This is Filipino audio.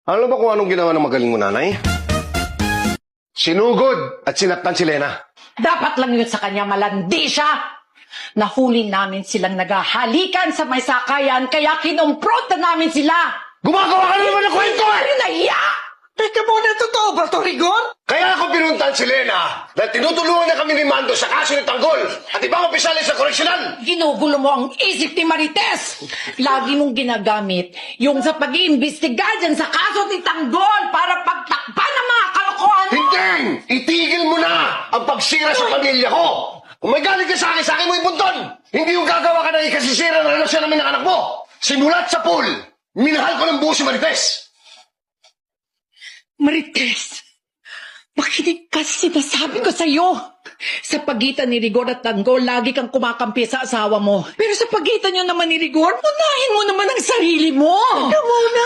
Alam ba kung anong ginawa ng magaling mo, nanay? Sinugod at sinaktan si Lena. Dapat lang yun sa kanya, malandi siya. Nahuli namin silang naghahalikan sa may sakayan, kaya kinumpront na namin sila. Gumagawa ka na naman ng kwento eh! Nahiya! Teka muna, totoo ba to, Rigor? Kaya ako pinuntan si Lena dahil tinutulungan na kami ni Mando sa kaso ni Tanggol at ibang opisyales sa koreksyonal. Ginugulo mo ang isip ni Marites. Lagi mong ginagamit yung sa pag-iimbestiga dyan sa kaso ni Tanggol para pagtakpan ng mga kalokohan mo. Hindi! Itigil mo na ang pagsira sa pamilya ko! Kung may galing ka sa akin mo ipunton! Hindi yung gagawa ka ng ikasisira ng relasyon namin ng anak mo! Simulat sa pool, minahal ko ng buo si Marites! Marites, makinig ka sa sinasabi ko sa'yo. Sa pagitan ni Rigor at Tanggol, lagi kang kumakampi sa asawa mo. Pero sa pagitan nyo naman ni Rigor, unahin mo naman ang sarili mo. Teka muna.